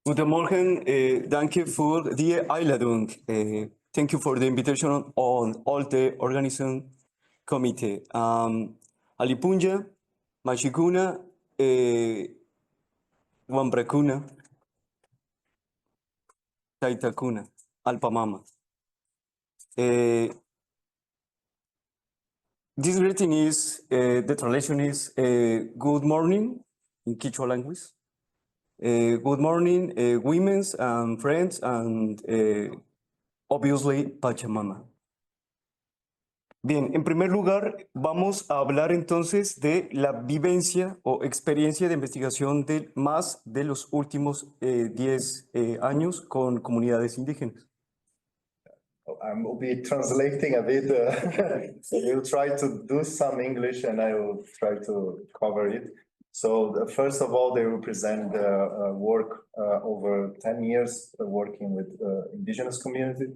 Guten Morgen, danke für die Einladung. Thank you for the invitation on all the organizing committee. Alipunja, Mashikuna, Wambrakuna, Taitakuna, Alpamama. This greeting is, the translation is, good morning in Quechua language. Good morning, women and friends, and obviously Pachamama. Bien, en primer lugar, vamos a hablar entonces de la vivencia o experiencia de investigación de más de los últimos 10 años con comunidades indígenas. I will be translating a bit. So we'll try to do some English and I will try to cover it. So first of all, they will present the work over 10 years working with indigenous community.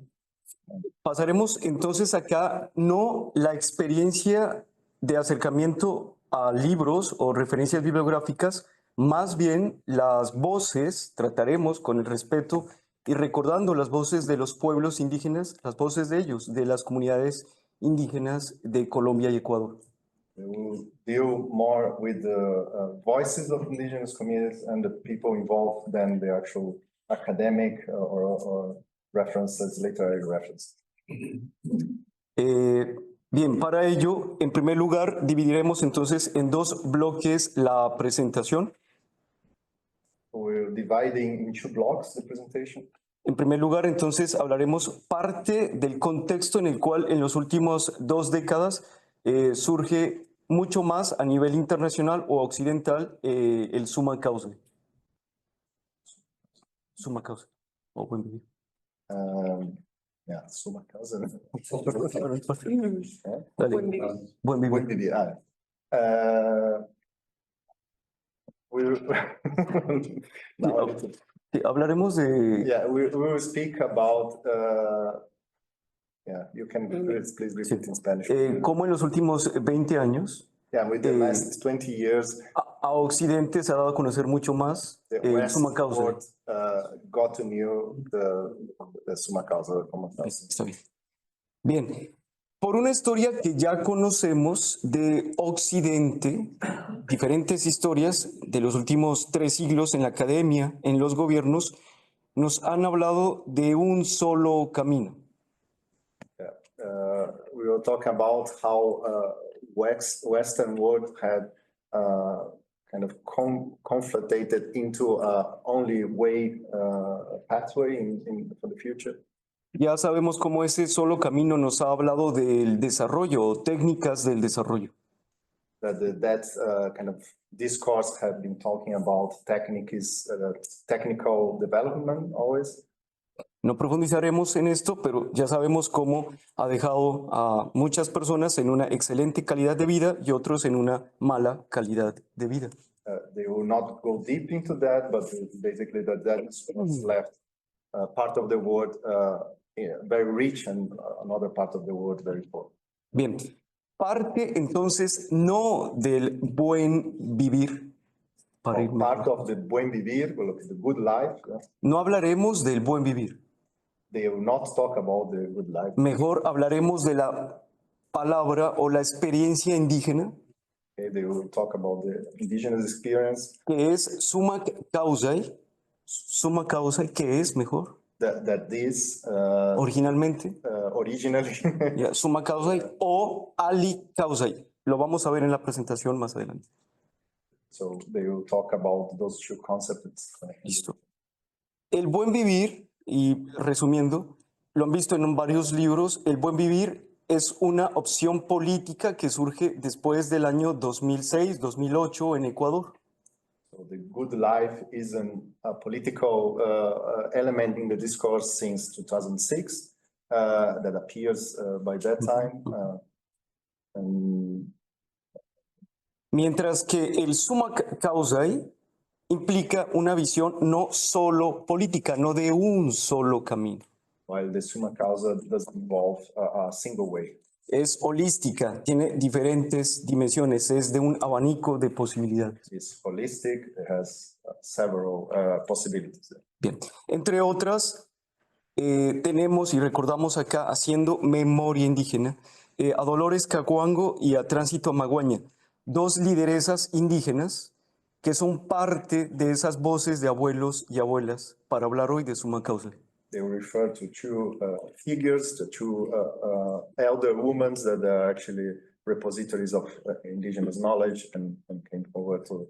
Pasaremos entonces acá no la experiencia de acercamiento a libros o referencias bibliográficas, más bien las voces, trataremos con el respeto y recordando las voces de los pueblos indígenas, las voces de ellos, de las comunidades indígenas de Colombia y Ecuador. We will deal more with the voices of indigenous communities and the people involved than the actual academic or references, literary references. Bien, para ello, en primer lugar, dividiremos entonces en dos bloques la presentación. We're dividing in two blocks the presentation. En primer lugar, entonces, hablaremos parte del contexto en el cual en los últimos 2 décadas surge mucho más a nivel internacional o occidental el summa causa. Summa causa. O buen vivir. Yeah, summa causa. Buen vivir. Buen vivir. Hablaremos de... Yeah, we will speak about... yeah, you can please repeat in Spanish. Cómo en los últimos 20 años... Yeah, with the last 20 years... A Occidente se ha dado a conocer mucho más el summa causa. Got to know the summa causa. Está bien. Bien. Por una historia que ya conocemos de Occidente, diferentes historias de los últimos 3 siglos en la academia, en los gobiernos, nos han hablado de un solo camino. We will talk about how Western world had kind of conflated into only way pathway for the future. Ya sabemos cómo ese solo camino nos ha hablado del desarrollo o técnicas del desarrollo. That kind of discourse have been talking about technical development always. No profundizaremos en esto, pero ya sabemos cómo ha dejado a muchas personas en una excelente calidad de vida y otros en una mala calidad de vida. They will not go deep into that, but basically that is what's left part of the world very rich and another part of the world very poor. Bien, parte entonces no del buen vivir. Part of the buen vivir, the good life. No hablaremos del buen vivir. They will not talk about the good life. Mejor hablaremos de la palabra o la experiencia indígena. Okay, they will talk about the indigenous experience. Que es summa causae. Summa causae, ¿qué es mejor? That this originalmente. Originally. Yeah, summa causae o ali causae. Lo vamos a ver en la presentación más adelante. So they will talk about those two concepts. Listo. El buen vivir, y resumiendo, lo han visto en varios libros, el buen vivir es una opción política que surge después del año 2006-2008 en Ecuador. So the good life is a political element in the discourse since 2006 that appears by that time. Mientras que el summa causae implica una visión no solo política, no de un solo camino. While the summa causa doesn't involve a single way. Es holística, tiene diferentes dimensiones, es de un abanico de posibilidades. It's holistic, it has several possibilities. Bien, entre otras, tenemos y recordamos acá, haciendo memoria indígena, a Dolores Cacuango y a Tránsito Maguaña, dos lideresas indígenas que son parte de esas voces de abuelos y abuelas para hablar hoy de Suma Causa. They refer to two figures, the two elder women that are actually repositories of indigenous knowledge and came forward to.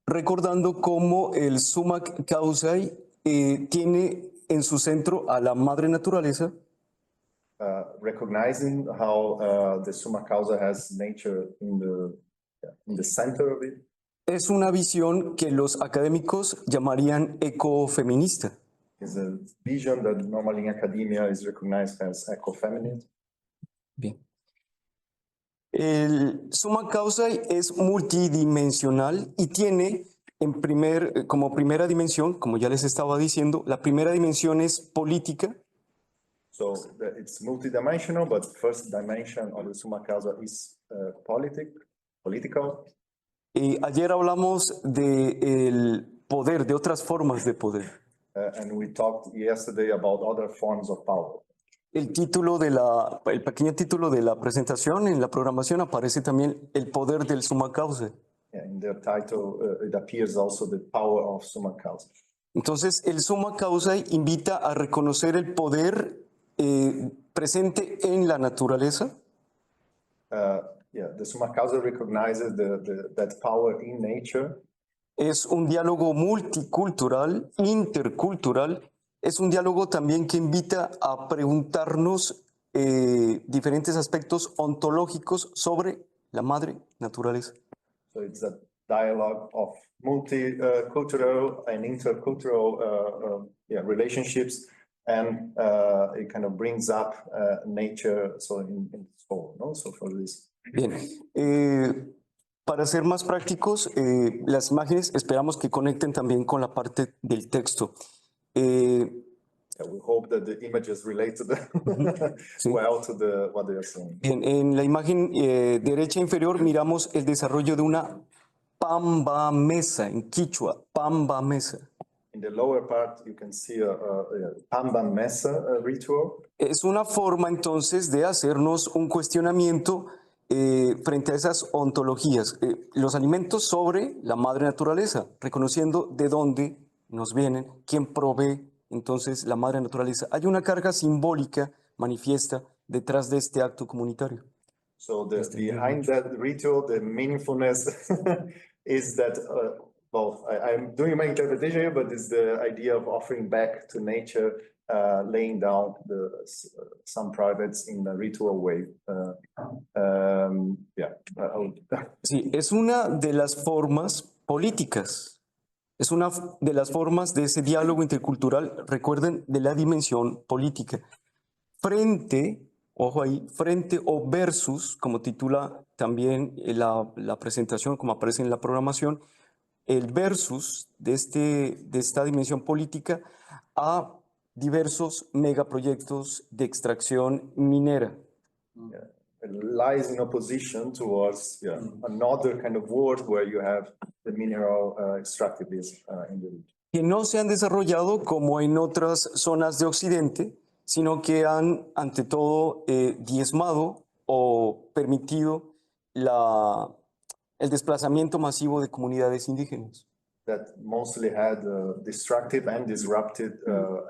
Recordando cómo el Sumac Causay tiene en su centro a la madre naturaleza, Recognizing how the Summa Causa has nature in the center of it. es una visión que los académicos llamarían ecofeminista. Is a vision that normally in academia is recognized as ecofeminine. Bien. El Summa Causae es multidimensional y tiene como primera dimensión, como ya les estaba diciendo, la primera dimensión es política. So it's multidimensional, but first dimension of the Summa Causa is political. Ayer hablamos del poder, de otras formas de poder. And we talked yesterday about other forms of power. El pequeño título de la presentación en la programación aparece también el poder del Summa Causae. Yeah, in the title, it appears also the power of Summa Causa. Entonces, el Summa Causae invita a reconocer el poder presente en la naturaleza. Yeah, the Summa Causa recognizes that power in nature. Es un diálogo multicultural, intercultural. Es un diálogo también que invita a preguntarnos diferentes aspectos ontológicos sobre la madre naturaleza. So it's a dialogue of multicultural and intercultural relationships, and it kind of brings up nature. So in whole, no? So for this. Bien. Para ser más prácticos, las imágenes esperamos que conecten también con la parte del texto. We hope that the images relate to Sí. well to what they are saying. Bien, en la imagen derecha inferior miramos el desarrollo de una pamba mesa, en quichua, pamba mesa. In the lower part, you can see a Pamba Mesa ritual. Es una forma entonces de hacernos un cuestionamiento frente a esas ontologías, los alimentos sobre la madre naturaleza, reconociendo de dónde nos vienen, quién provee entonces la madre naturaleza. Hay una carga simbólica manifiesta detrás de este acto comunitario. So behind that ritual, the meaningfulness is that, well, I'm doing my interpretation here, but it's the idea of offering back to nature, laying down some privates in a ritual way. Sí, es una de las formas políticas. Es una de las formas de ese diálogo intercultural, recuerden, de la dimensión política. Frente, ojo ahí, frente o versus, como titula también la presentación, como aparece en la programación, el versus de esta dimensión política a diversos megaproyectos de extracción minera. It lies in opposition towards another kind of world where you have the mineral extractivism in the region. Que no se han desarrollado como en otras zonas de Occidente, sino que han, ante todo, diezmado o permitido el desplazamiento masivo de comunidades indígenas. That mostly had a destructive and disruptive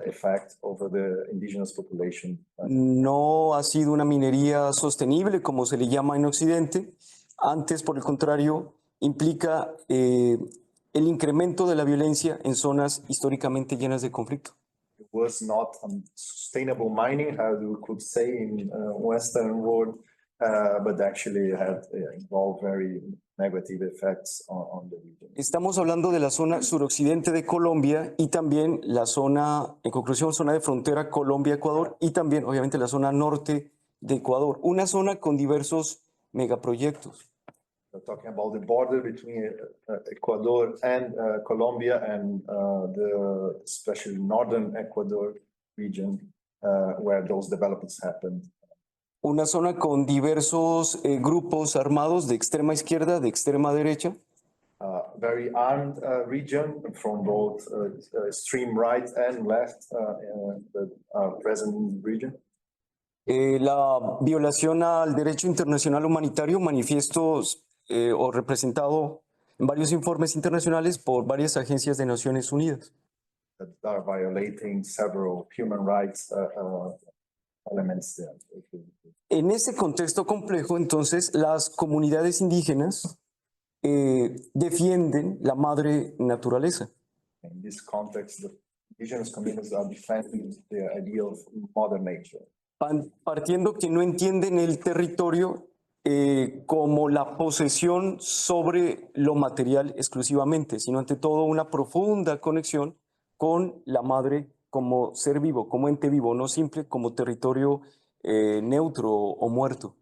effect over the indigenous population. No ha sido una minería sostenible, como se le llama en Occidente. Antes, por el contrario, implica el incremento de la violencia en zonas históricamente llenas de conflicto. It was not sustainable mining, how you could say in Western world, but actually had involved very negative effects on the region. Estamos hablando de la zona suroccidente de Colombia y también la zona, en conclusión, zona de frontera Colombia-Ecuador y también, obviamente, la zona norte de Ecuador. Una zona con diversos megaproyectos. We're talking about the border between Ecuador and Colombia and the especially northern Ecuador region where those developments happened. Una zona con diversos grupos armados de extrema izquierda, de extrema derecha. very armed region from both extreme right and left that are present in the region. La violación al derecho internacional humanitario, manifiestos o representado en varios informes internacionales por varias agencias de Naciones Unidas. That are violating several human rights elements there. En ese contexto complejo, entonces, las comunidades indígenas defienden la madre naturaleza. In this context, the indigenous communities are defending the idea of mother nature. Partiendo que no entienden el territorio como la posesión sobre lo material exclusivamente, sino ante todo una profunda conexión con la madre como ser vivo, como ente vivo, no simple como territorio neutro o muerto.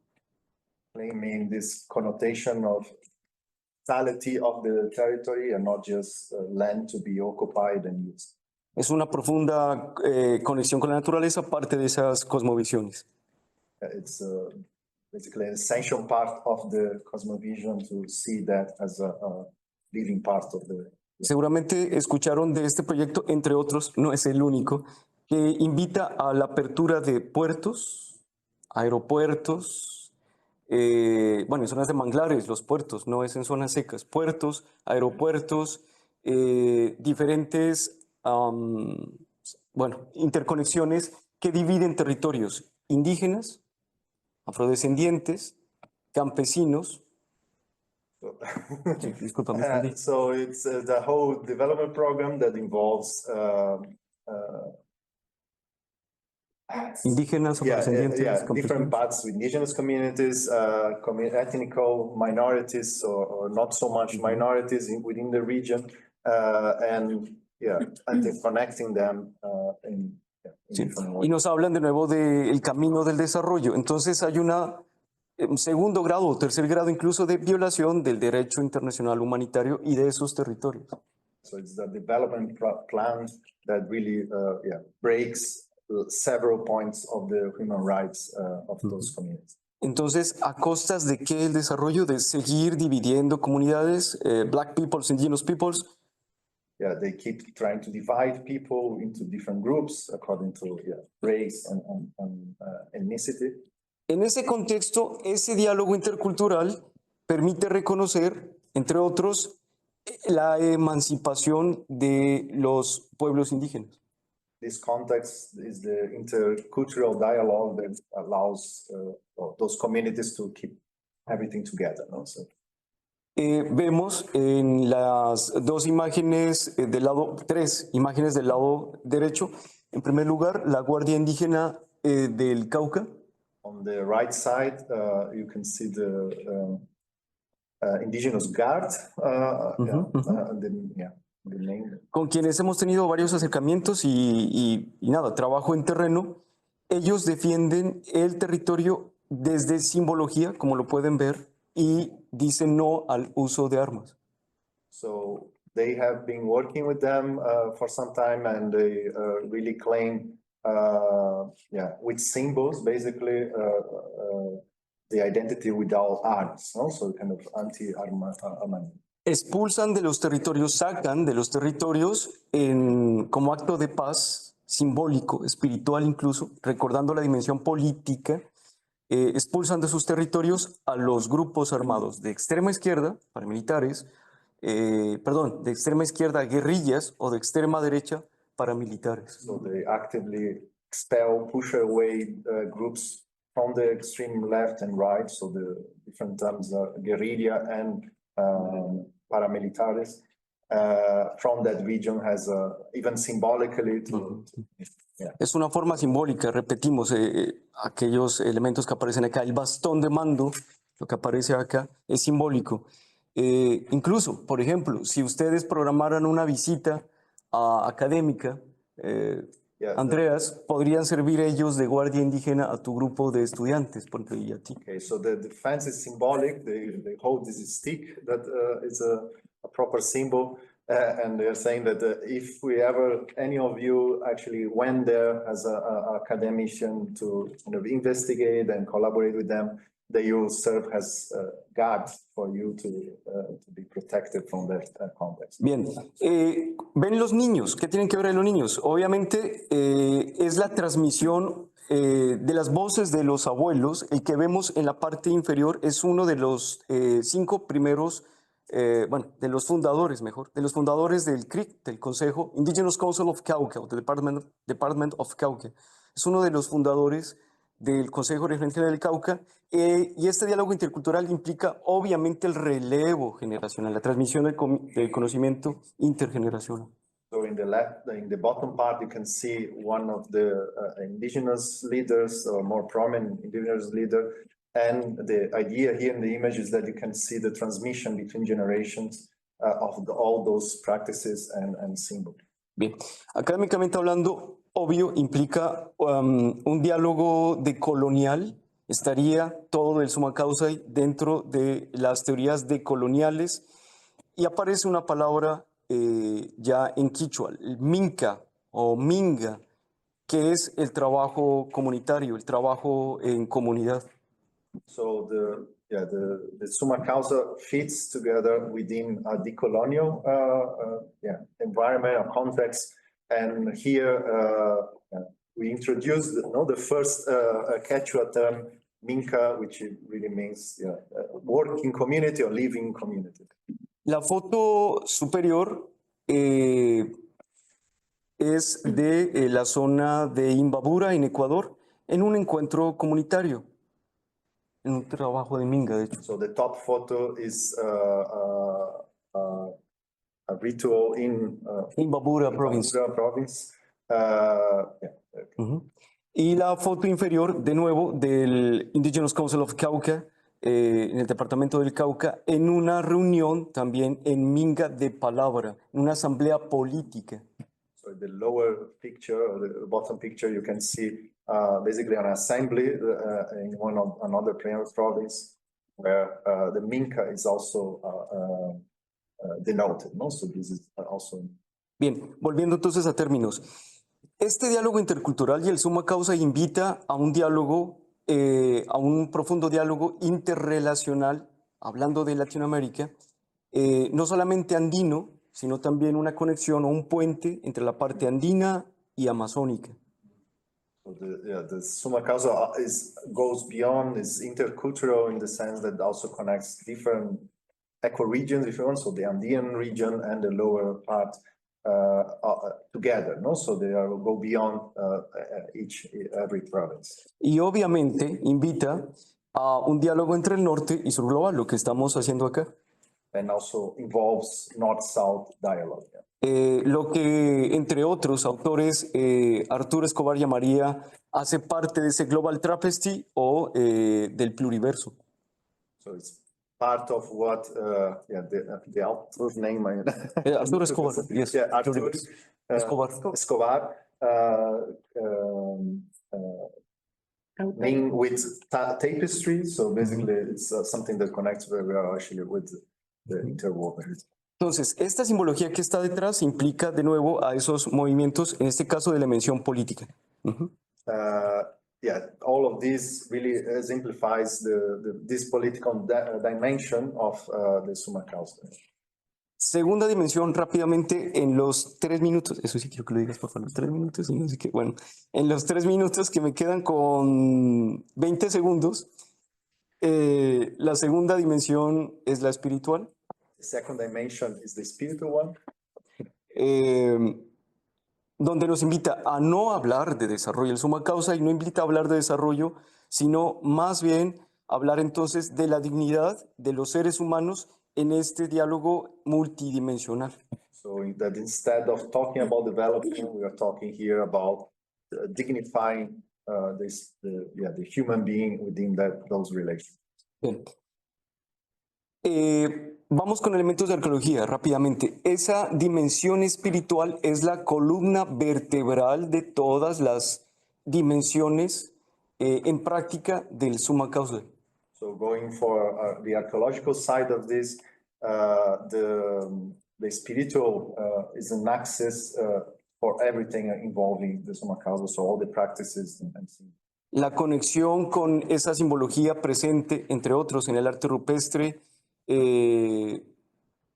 Claiming this connotation of totality of the territory and not just land to be occupied and used. Es una profunda conexión con la naturaleza, parte de esas cosmovisiones. It's basically an essential part of the cosmovision to see that as a living part of the. Seguramente escucharon de este proyecto, entre otros, no es el único, que invita a la apertura de puertos, aeropuertos, bueno, en zonas de manglares, los puertos, no es en zonas secas, puertos, aeropuertos, diferentes, bueno, interconexiones que dividen territorios indígenas, afrodescendientes, campesinos. Sí, disculpa, me extendí. So it's the whole development program that involves Indígenas, afrodescendientes, different campesinos. parts, indigenous communities, ethnical minorities, or not so much minorities within the region, and connecting them in Sí. different Y ways. nos hablan de nuevo del camino del desarrollo. Entonces hay un segundo grado o tercer grado incluso de violación del derecho internacional humanitario y de esos territorios. So it's the development plan that really breaks several points of the human rights of those communities. Entonces, ¿a costas de qué el desarrollo? De seguir dividiendo comunidades, black peoples, indigenous peoples. Yeah, they keep trying to divide people into different groups according to race and ethnicity. En ese contexto, ese diálogo intercultural permite reconocer, entre otros, la emancipación de los pueblos indígenas. This context is the intercultural dialogue that allows those communities to keep everything together. No? So, Vemos en las dos imágenes del lado, tres imágenes del lado derecho, en primer lugar, la Guardia Indígena del Cauca. on the right side, you can see the indigenous guard, the name. Con quienes hemos tenido varios acercamientos y nada, trabajo en terreno. Ellos defienden el territorio desde simbología, como lo pueden ver, y dicen no al uso de armas. So they have been working with them for some time, and they really claim, with symbols, basically the identity without arms, no? So kind of anti-armament. Expulsan de los territorios, sacan de los territorios como acto de paz simbólico, espiritual incluso, recordando la dimensión política, expulsan de sus territorios a los grupos armados de extrema izquierda, paramilitares, de extrema izquierda, guerrillas, o de extrema derecha, paramilitares. So they actively push away groups from the extreme left and right, so the different terms are guerrilla and paramilitares from that region has even symbolically Es una forma simbólica, repetimos, aquellos elementos que aparecen acá, el bastón de mando, lo que aparece acá, es simbólico. Incluso, por ejemplo, si ustedes programaran una visita académica, Andreas, podrían servir ellos de guardia indígena a tu grupo de estudiantes, por ejemplo, y a ti. Okay, so the fence is symbolic. They hold this stick that is a proper symbol, and they're saying that if any of you actually went there as a academician to kind of investigate and collaborate with them, they will serve as guards for you to be protected from that context. Bien, ven los niños, ¿qué tienen que ver los niños? Obviamente es la transmisión de las voces de los abuelos. El que vemos en la parte inferior es uno de los 5 primeros, bueno, de los fundadores, mejor, de los fundadores del CRIC, del Consejo Indigenous Council of Cauca, o del Department of Cauca. Es uno de los fundadores del Consejo Referencial del Cauca, y este diálogo intercultural implica obviamente el relevo generacional, la transmisión del conocimiento intergeneracional. So in the bottom part, you can see one of the indigenous leaders, or more prominent indigenous leader. And the idea here in the image is that you can see the transmission between generations of all those practices and symbols. Bien, académicamente hablando, obvio, implica un diálogo decolonial. Estaría todo el summa causa dentro de las teorías decoloniales, y aparece una palabra ya en quichua, el minca o minga, que es el comunitario, el trabajo en comunidad. So the summa causa fits together within a decolonial environment or context. And here we introduced the first Quechua term, minca, which really means working community or living community. La foto superior es de la zona de Imbabura, en Ecuador, en un encuentro comunitario, en un trabajo de minga, de hecho. So the top photo is a ritual in Imbabura province. province. Y la foto inferior, de nuevo, del Indigenous Council of Cauca, en el departamento del Cauca, en una reunión también en minga de palabra, en una asamblea política. So the lower picture, or the bottom picture, you can see basically an assembly in another province where the minca is also denoted, no? So this is also. Bien, volviendo entonces a términos. Este diálogo intercultural y el summa causa invita a un diálogo, a un profundo diálogo interrelacional, hablando de Latinoamérica, no solamente andino, sino también una conexión o un puente entre la parte andina y amazónica. So the summa causa goes beyond, is intercultural in the sense that also connects different ecoregions, if you want, so the Andean region and the lower part together, no? So they go beyond every province. Y obviamente invita a un diálogo entre el norte y sur global, lo que estamos haciendo acá. And also involves North-South dialogue. Lo que, entre otros autores, Arturo Escobar llamaría, hace parte de ese Global Trapesty o del pluriverso. So it's part of what, the author's name. Arturo Escobar, yes. Yeah, Arturo Escobar. Name with tapestry. So basically, it's something that connects very well actually with the interwoven. Entonces, esta simbología que está detrás implica de nuevo a esos movimientos, en este caso de la dimensión política. All of this really exemplifies this political dimension of the summa causa. Segunda dimensión, rápidamente, en los 3 minutos, eso sí quiero que lo digas, por favor, los 3 minutos, y no sé qué, bueno, en los 3 minutos que me quedan con 20 segundos, la segunda dimensión es la espiritual. The second dimension is the spiritual one. Donde nos invita a no hablar de desarrollo, el summa causa, y no invita a hablar de desarrollo, sino más bien hablar entonces de la dignidad de los seres humanos en este diálogo multidimensional. So that instead of talking about development, we are talking here about dignifying the human being within those relations. Bien. Vamos con elementos de arqueología rápidamente. Esa dimensión espiritual es la columna vertebral de todas las dimensiones en práctica del summa causa. So going for the archaeological side of this, the spiritual is an axis for everything involving the summa causa, so all the practices and la conexión con esa simbología presente, entre otros, en el arte rupestre, eh,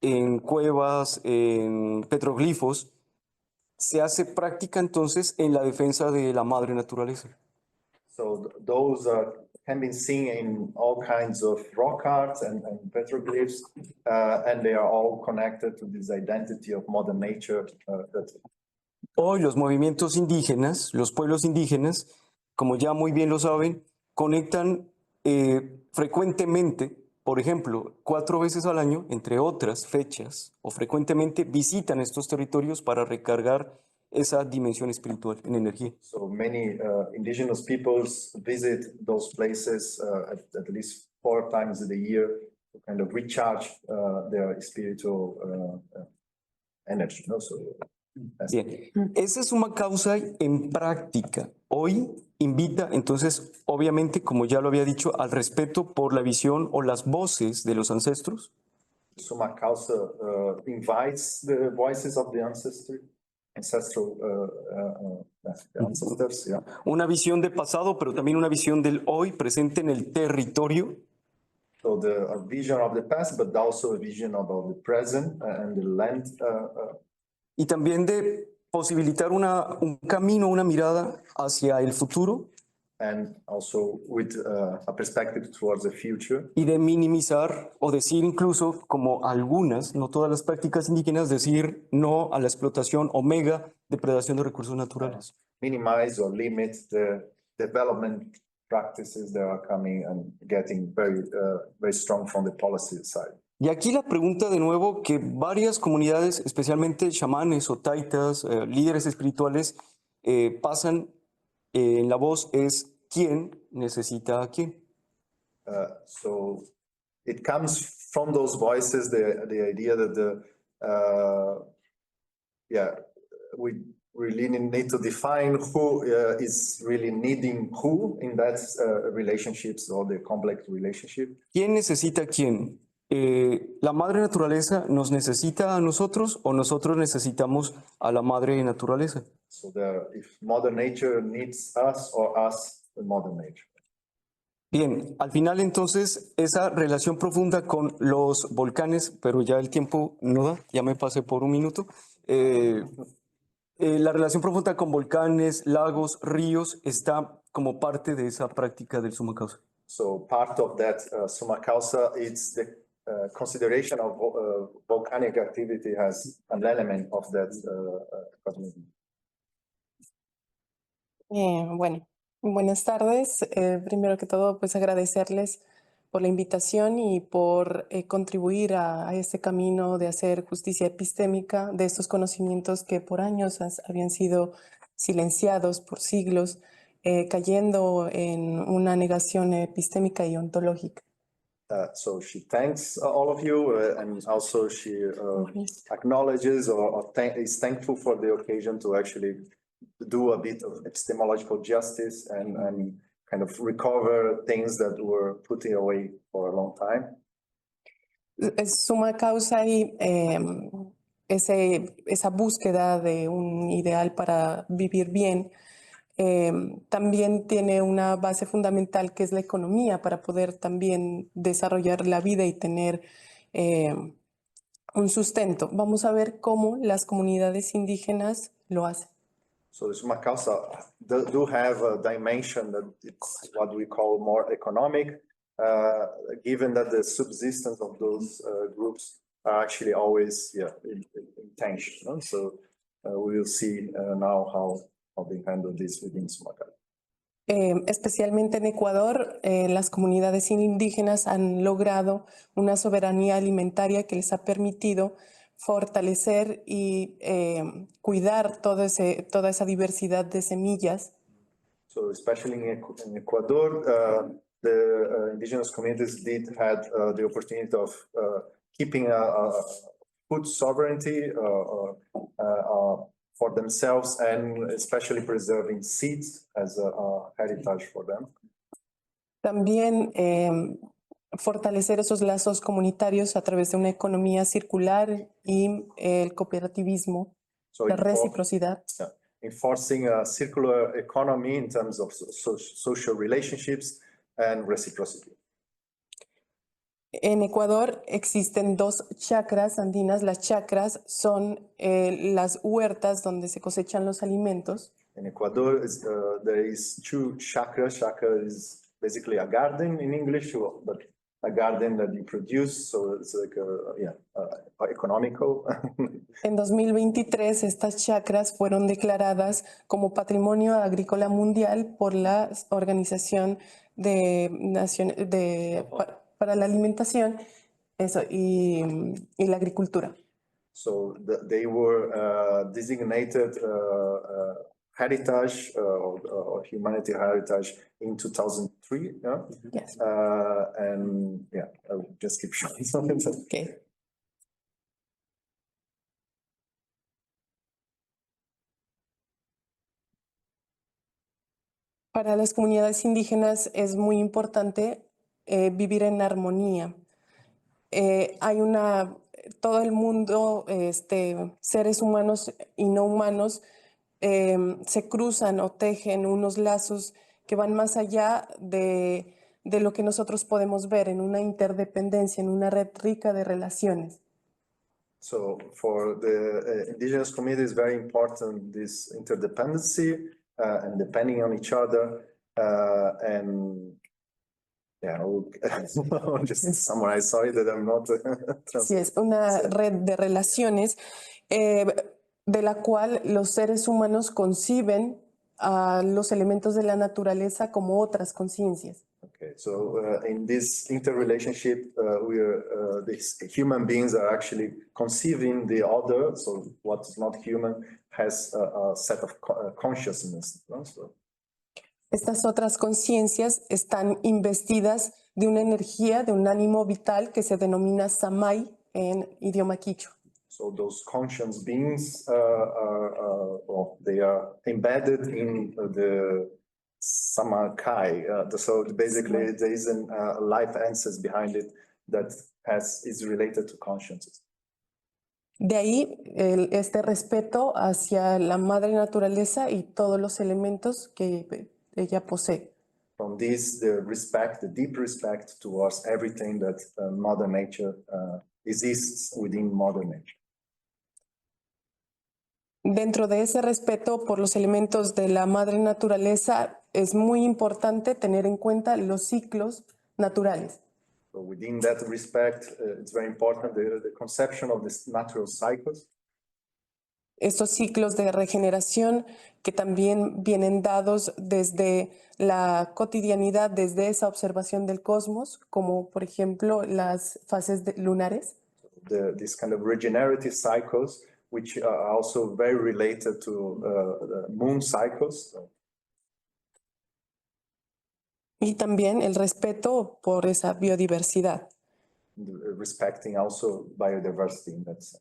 en cuevas, en petroglifos, se hace práctica entonces en la defensa de la madre naturaleza. So those can be seen in all kinds of rock art and petroglyphs, and they are all connected to this identity of Mother Nature. Hoy los movimientos indígenas, los pueblos indígenas, como ya muy bien lo saben, conectan frecuentemente, por ejemplo, 4 veces al año, entre otras fechas, o frecuentemente visitan estos territorios para recargar esa dimensión espiritual en energía. So many indigenous peoples visit those places at least 4 times a year to kind of recharge their spiritual energy. No? So, Bien, esa es una causa en práctica. Hoy invita entonces, obviamente, como ya lo había dicho, al respeto por la visión o las voces de los ancestros. Summa Causa invites the voices of the ancestral ancestors, yeah. Una visión de pasado, pero también una visión del hoy presente en el territorio. So a vision of the past, but also a vision about the present and the land. Y también de posibilitar un camino, una mirada hacia el futuro. And also with a perspective towards the future. Y de minimizar o decir incluso, como algunas, no todas las prácticas indígenas, decir no a la explotación o mega depredación de recursos naturales. Minimize or limit the development practices that are coming and getting very strong from the policy side. Y aquí la pregunta de nuevo que varias comunidades, especialmente chamanes o taitas, líderes espirituales, pasan en la voz es ¿quién necesita a quién? So it comes from those voices, the idea that we really need to define who is really needing who in that relationships or the complex relationship. ¿Quién necesita a quién? ¿La madre naturaleza nos necesita a nosotros o nosotros necesitamos a la madre naturaleza? So if Mother Nature needs us or us the Mother Nature. Bien, al final entonces esa relación profunda con los volcanes, pero ya el tiempo no da, ya me pasé por un minuto. La relación profunda con volcanes, lagos, ríos está como parte de esa práctica del summa causa. So part of that summa causa is the consideration of volcanic activity has an element of that cosmology. Bueno, buenas tardes. Primero que todo, pues agradecerles por la invitación y por contribuir a este camino de hacer justicia epistémica de estos conocimientos que por años habían sido silenciados por siglos, cayendo en una negación epistémica y ontológica. So she thanks all of you and also she acknowledges or is thankful for the occasion to actually do a bit of epistemological justice and kind of recover things that were put away for a long time. Es suma causa y esa búsqueda de un ideal para vivir bien también tiene una base fundamental que es la economía para poder también desarrollar la vida y tener un sustento. Vamos a ver cómo las comunidades indígenas lo hacen. So the summa causa do have a dimension that it's what we call more economic, given that the subsistence of those groups are actually always in tension. No? So we will see now how they handle this within summa causa. Especialmente en Ecuador, las comunidades indígenas han logrado una soberanía alimentaria que les ha permitido fortalecer y cuidar toda esa diversidad de semillas. So especially in Ecuador, the indigenous communities did had the opportunity of keeping food sovereignty for themselves and especially preserving seeds as a heritage for them. También fortalecer esos lazos comunitarios a través de una economía circular y el cooperativismo, So la it reciprocidad. enforcing a circular economy in terms of social relationships and reciprocity. En Ecuador existen dos chacras andinas. Las chacras son las huertas donde se cosechan los alimentos. In Ecuador, there is two chakras. Chakra is basically a garden in English, but a garden that you produce, so it's like economical. En 2023, estas chacras fueron declaradas como Patrimonio Agrícola Mundial por la Organización para la Alimentación y la Agricultura. So they were designated heritage or humanity heritage in 2003. Yeah? Yes. And yeah, I'll just keep showing something. Okay. Para las comunidades indígenas es muy importante vivir en armonía. Todo el mundo, seres humanos y no humanos, se cruzan o tejen unos lazos que van más allá de lo que nosotros podemos ver en una interdependencia, en una red rica de relaciones. So for the indigenous community, it's very important this interdependency and depending on each other. And yeah, I'll just summarize. Sorry that I'm not. Sí, es una red de relaciones de la cual los seres humanos conciben a los elementos de la naturaleza como otras conciencias. Okay, so in this interrelationship, these human beings are actually conceiving the other. So what is not human has a set of consciousness. No? So, estas otras conciencias están investidas de una energía, de un ánimo vital que se denomina Samay en idioma quichua. So those conscious beings they are embedded in the Samakai. So basically, there is a life essence behind it that is related to consciousness. De ahí este respeto hacia la madre naturaleza y todos los elementos que ella posee. From this, the deep respect towards everything that Mother Nature exists within Mother Nature. Dentro de ese respeto por los elementos de la madre naturaleza, es muy importante tener en cuenta los ciclos naturales. So within that respect, it's very important the conception of these natural cycles. Estos ciclos de regeneración que también vienen dados desde la cotidianidad, desde esa observación del cosmos, como por ejemplo las fases lunares. These kind of regenerative cycles, which are also very related to the moon cycles. Y también el respeto por esa biodiversidad. Respecting also biodiversity in that sense.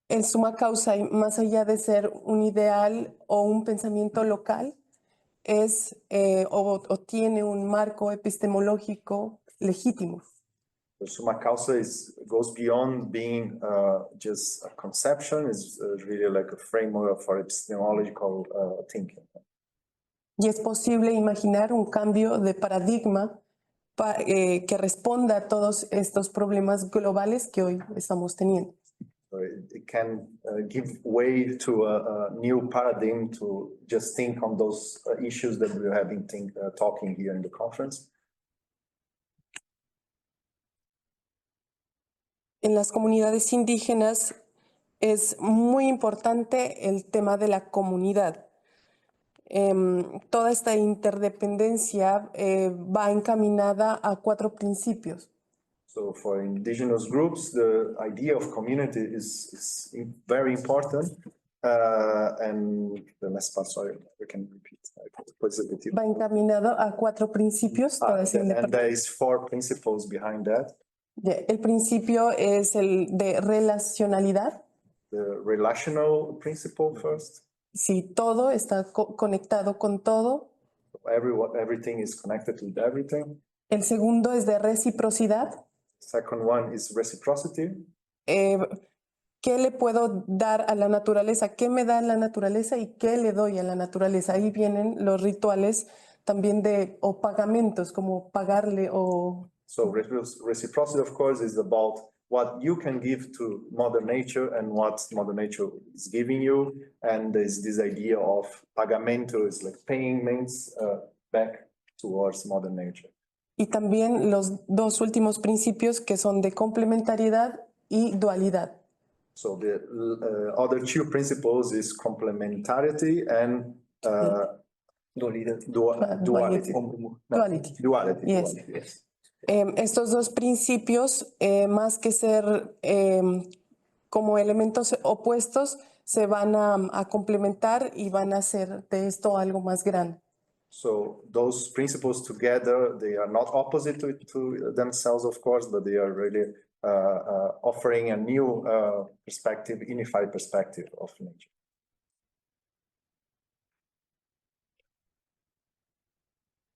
En suma causa, y más allá de ser un ideal o un pensamiento local, es o tiene un marco epistemológico legítimo. The summa causa goes beyond being just a conception. It's really like a framework for epistemological thinking. Y es posible imaginar un cambio de paradigma que responda a todos estos problemas globales que hoy estamos teniendo. So it can give way to a new paradigm to just think on those issues that we have been talking here in the conference. En las comunidades indígenas es muy importante el tema de la comunidad. Toda esta interdependencia va encaminada a 4 principios. So for indigenous groups, the idea of community is very important. And the last part, sorry, I can repeat. Va encaminado a 4 principios. And there is 4 principles behind that. El principio es el de relacionalidad. The relational principle first. Si todo está conectado con todo. Everything is connected with everything. El segundo es de reciprocidad. Second one is reciprocity. ¿qué le puedo dar a la naturaleza? ¿Qué me da la naturaleza y qué le doy a la naturaleza? Ahí vienen los rituales también o pagamentos, como pagarle o... So reciprocity, of course, is about what you can give to Mother Nature and what Mother Nature is giving you. And there's this idea of pagamento, is like paying means back towards Mother Nature. Y también los dos últimos principios que son de complementariedad y dualidad. So the other two principles is complementarity and duality. Duality. Duality. Duality. Yes. Duality, yes. Estos dos principios, más que ser como elementos opuestos, se van a complementar y van a hacer de esto algo más grande. So those principles together, they are not opposite to themselves, of course, but they are really offering a new perspective, unified perspective of nature.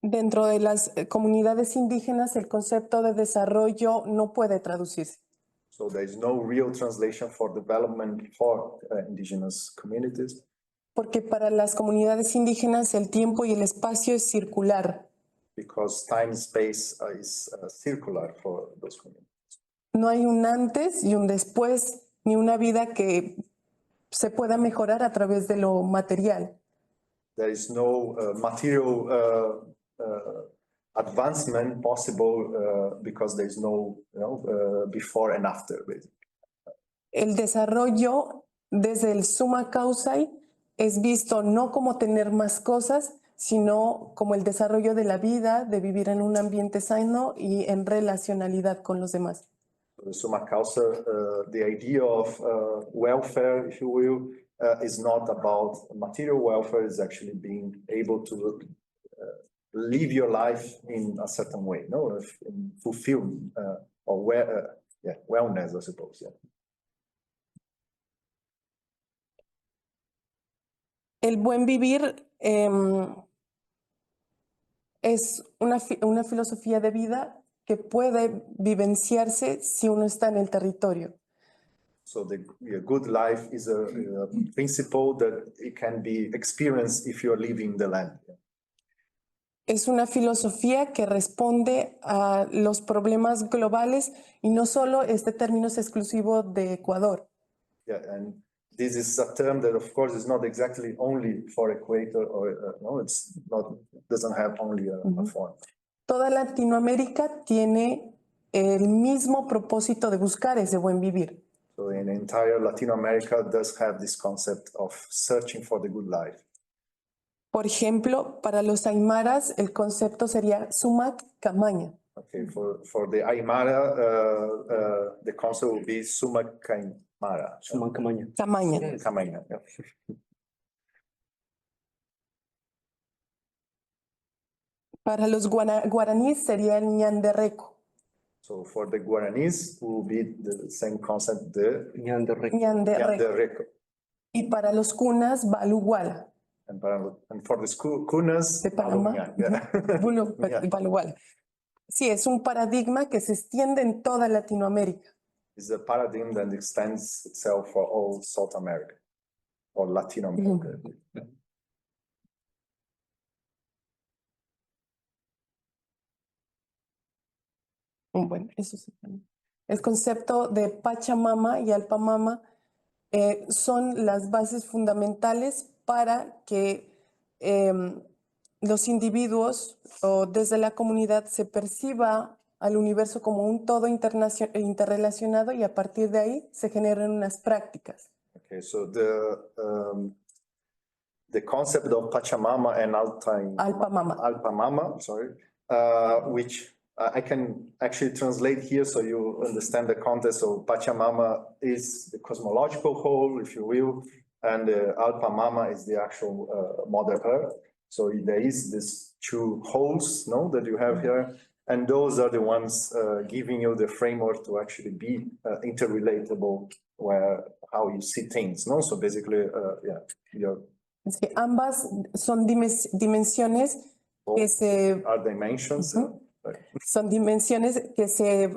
Dentro de las comunidades indígenas, el concepto de desarrollo no puede traducirse. So there is no real translation for development for indigenous communities. Porque para las comunidades indígenas el tiempo y el espacio es circular. Because time and space is circular for those communities. No hay un antes y un después, ni una vida que se pueda mejorar a través de lo material. There is no material advancement possible because there is no, before and after, basically. El desarrollo desde el summa causae es visto no como tener más cosas, sino como el desarrollo de la vida, de vivir en un ambiente sano y en relacionalidad con los demás. The summa causa, the idea of welfare, if you will, is not about material welfare, it's actually being able to live your life in a certain way, no, in fulfillment or wellness, I suppose. Yeah. El buen vivir es una filosofía de vida que puede vivenciarse si uno está en el territorio. So the good life is a principle that it can be experienced if you are living the land. Es una filosofía que responde a los problemas globales y no solo este término es exclusivo de Ecuador. Yeah, and this is a term that, of course, is not exactly only for Equator, or no, it's not, doesn't have only a form. Toda Latinoamérica tiene el mismo propósito de buscar ese buen vivir. So in entire Latin America does have this concept of searching for the good life. Por ejemplo, para los aymaras el concepto sería sumac camaña. Okay, for the Aymara, the concept will be Sumac Caimara. Sumancamaña. Camaña. Camaña, yeah. Para los guaraníes sería el ñanderreco. So for the Guaranis will be the same concept, the Ñanderreco. Yanderreco. Y para los cunas, baluguala. And for the Kunas, De Panamá. yeah. Yeah. Baluguala. Sí, es un paradigma que se extiende en toda Latinoamérica. It's a paradigm that extends itself for all South America or Latin America. Bueno, eso sí. El concepto de Pachamama y Alpamama son las bases fundamentales para que los individuos o desde la comunidad se perciba al universo como un todo interrelacionado y a partir de ahí se generan unas prácticas. Okay, so the concept of Pachamama and Alpamama, sorry, which I can actually translate here so you understand the context. So Pachamama is the cosmological whole, if you will, and Alpamama is the actual Mother Earth. So there is these two wholes, no, that you have here, and those are the ones giving you the framework to actually be interrelatable, how you see things, no? So basically, Es que ambas son dimensiones que se... Are dimensions. Son dimensiones que se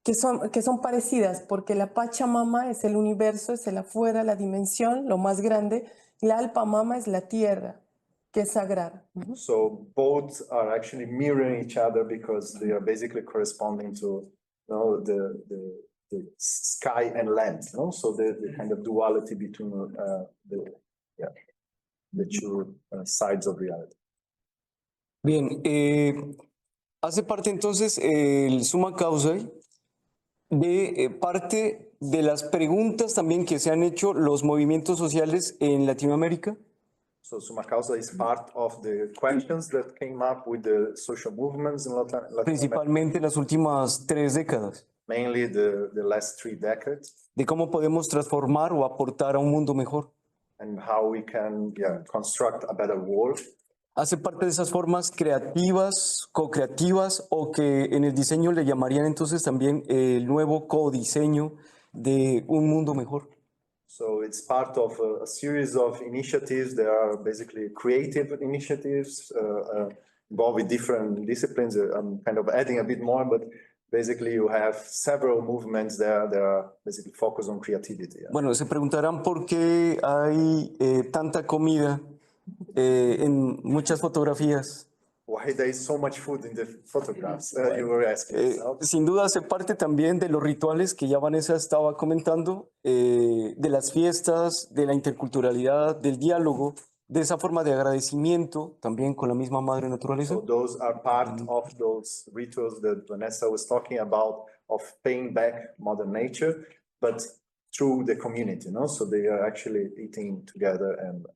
que son parecidas, porque la Pachamama es el universo, es el afuera, la dimensión, lo más grande, y la Alpamama es la tierra, que es sagrada. Ujú. So both are actually mirroring each other because they are basically corresponding to, you know, the sky and land, no? So the kind of duality between the two sides of reality. Bien, hace parte entonces el Summa Causa de parte de las preguntas también que se han hecho los movimientos sociales en Latinoamérica. So Summa Causa is part of the questions that came up with the social movements in Latin America, Principalmente en las últimas 3 décadas, mainly the last 3 decades, de cómo podemos transformar o aportar a un mundo mejor. and how we can construct a better world. Hace parte de esas formas creativas, co-creativas, o que en el diseño le llamarían entonces también el nuevo codiseño de un mundo mejor. So it's part of a series of initiatives. There are basically creative initiatives involving different disciplines. I'm kind of adding a bit more, but basically you have several movements there that are basically focused on creativity. Bueno, se preguntarán por qué hay tanta comida en muchas fotografías. Why there is so much food in the photographs? You were asking yourself. Sin duda hace parte también de los rituales que ya Vanessa estaba comentando, de las fiestas, de la interculturalidad, del diálogo, de esa forma de agradecimiento también con la misma madre naturaleza. So those are part of those rituals that Vanessa was talking about, of paying back Mother Nature, but through the community, no? So they are actually eating together and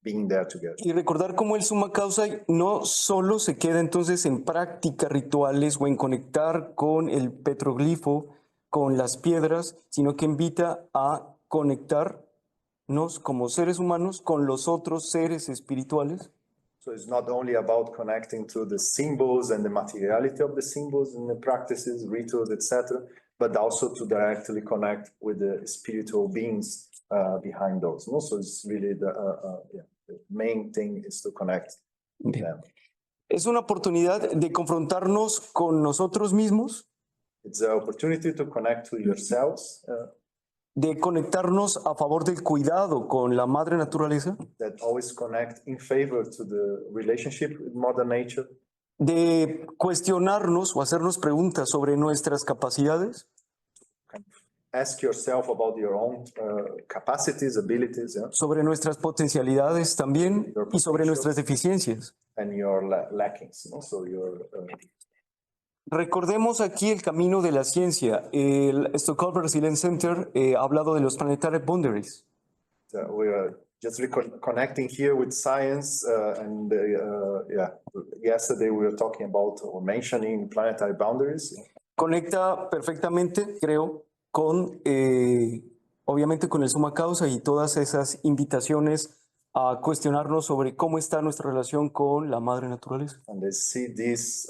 being there together. Y recordar cómo el Summa Causa no solo se queda entonces en prácticas rituales o en conectar con el petroglifo, con las piedras, sino que invita a conectarnos como seres humanos con los otros seres espirituales. So it's not only about connecting to the symbols and the materiality of the symbols and the practices, rituals, etc., but also to directly connect with the spiritual beings behind those. No? So it's really the main thing is to connect with them. Es una oportunidad de confrontarnos con nosotros mismos, It's an opportunity to connect to yourselves, de conectarnos a favor del cuidado con la madre naturaleza, that always connect in favor to the relationship with Mother Nature, de cuestionarnos o hacernos preguntas sobre nuestras capacidades, kind of ask yourself about your own capacities, abilities, sobre nuestras potencialidades también y sobre nuestras deficiencias. and your lackings. No? So your Recordemos aquí el camino de la ciencia. El Stockholm Resilience Center ha hablado de los planetary boundaries. we are just connecting here with science, and yesterday we were talking about or mentioning planetary boundaries. Conecta perfectamente, creo, con, obviamente, con el Summa Causa y todas esas invitaciones a cuestionarnos sobre cómo está nuestra relación con la madre naturaleza. And they see these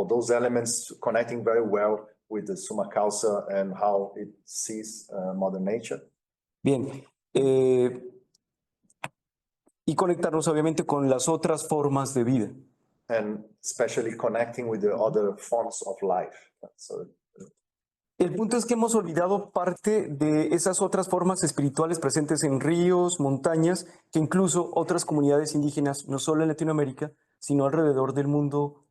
those elements connecting very well with the Summa Causa and how it sees Mother Nature. Bien. Y conectarnos, obviamente, con las otras formas de vida. And especially connecting with the other forms of life. So, El punto es que hemos olvidado parte de esas otras formas espirituales presentes en ríos, montañas, que incluso otras comunidades indígenas, no solo en Latinoamérica, sino alrededor del mundo,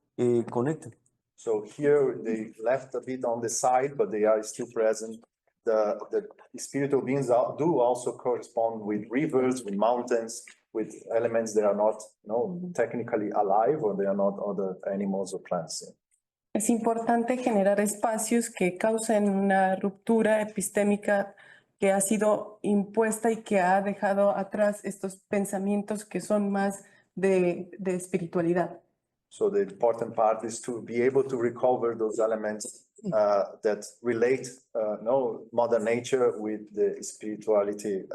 conectan. so here they left a bit on the side, but they are still present. The spiritual beings do also correspond with rivers, with mountains, with elements that are not, technically alive, or they are not other animals or plants. Es importante generar espacios que causen una ruptura epistémica que ha sido impuesta y que ha dejado atrás estos pensamientos que son más de espiritualidad. So the important part is to be able to recover those elements that relate, Mother Nature with the spirituality,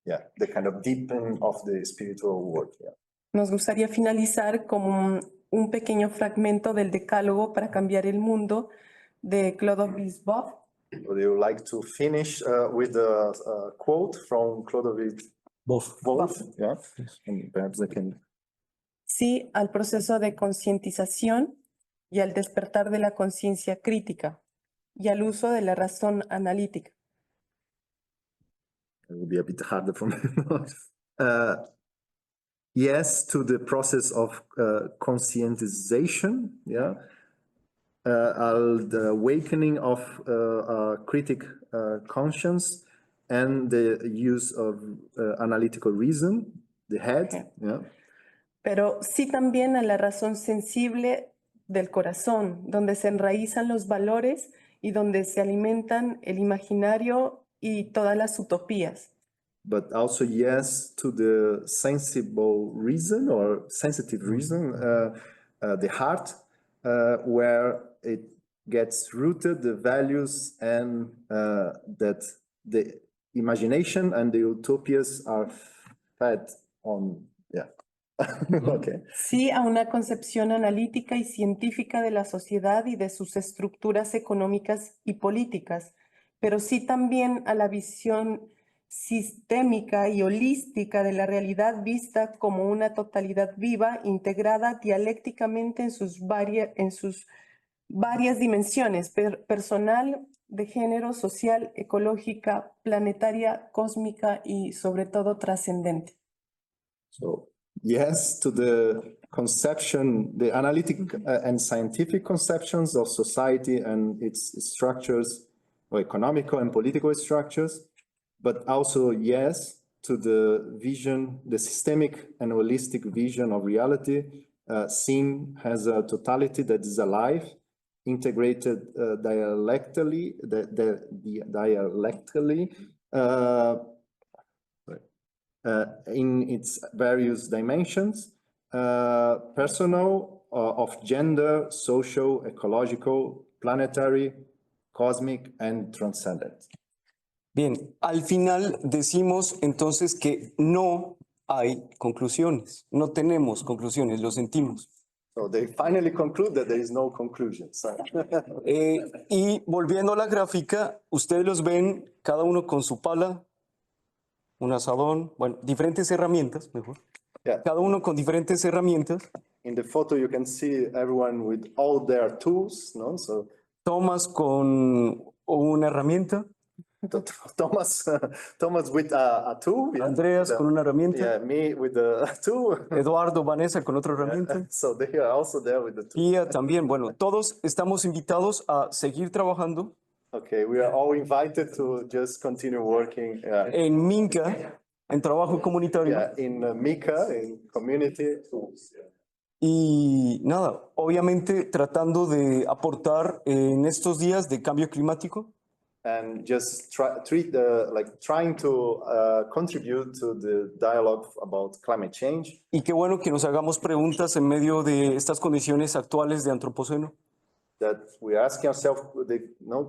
the kind of deepening of the spiritual world. Yeah. Nos gustaría finalizar con un pequeño fragmento del Decálogo para cambiar el mundo de Clodovis Boff. Would you like to finish with a quote from Clodovis Boff? Yeah, and perhaps I can. Sí al proceso de concientización y al despertar de la conciencia crítica y al uso de la razón analítica. It will be a bit harder for me. Yes, to the process of conscientization, yeah, the awakening of critic conscience and the use of analytical reason, the head, yeah. Pero sí también a la razón sensible del corazón, donde se enraizan los valores y donde se alimentan el imaginario y todas las utopías. But also yes to the sensible reason or sensitive reason, the heart, where it gets rooted the values and that the imagination and the utopias are fed on. Yeah. Okay. Sí a una concepción analítica y científica de la sociedad y de sus estructuras económicas y políticas, pero sí también a la visión sistémica y holística de la realidad vista como una totalidad viva, integrada dialécticamente en sus varias dimensiones, personal, de género, social, ecológica, planetaria, cósmica y sobre todo trascendente. So yes to the conception, the analytic and scientific conceptions of society and its structures, or economical and political structures, but also yes to the vision, the systemic and holistic vision of reality, seen as a totality that is alive, integrated dialectically, in its various dimensions, personal, of gender, social, ecological, planetary, cosmic, and transcendent. Bien, al final decimos entonces que no hay conclusiones, no tenemos conclusiones, lo sentimos. So they finally conclude that there is no conclusion. So Y volviendo a la gráfica, ustedes los ven cada uno con su pala, un asadón, bueno, diferentes herramientas, mejor. yeah, Cada uno con diferentes herramientas. in the photo you can see everyone with all their tools, no? So Thomas con una herramienta, Thomas with a tool, yeah, Andreas con una herramienta, yeah, me with a tool. Eduardo, Vanessa con otra herramienta. So they are also there with the tool. Pia también. Bueno, todos estamos invitados a seguir trabajando Okay, we are all invited to just continue working en Minca, en trabajo comunitario. in Mika, in community. Y nada, obviamente tratando de aportar en estos días de cambio climático, And just trying to contribute to the dialogue about climate change. y qué bueno que nos hagamos preguntas en medio de estas condiciones actuales de antropoceno. That we are asking ourselves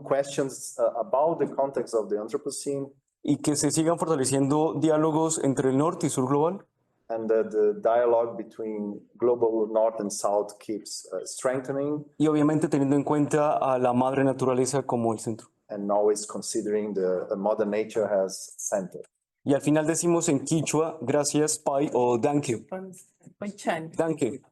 questions about the context of the Anthropocene, Y que se sigan fortaleciendo diálogos entre el norte y sur global. and that the dialogue between global North and South keeps strengthening, Y obviamente teniendo en cuenta a la madre naturaleza como el centro. and always considering the Mother Nature as center. Y al final decimos en quichua, gracias, pai o danke. Poichani. Danke.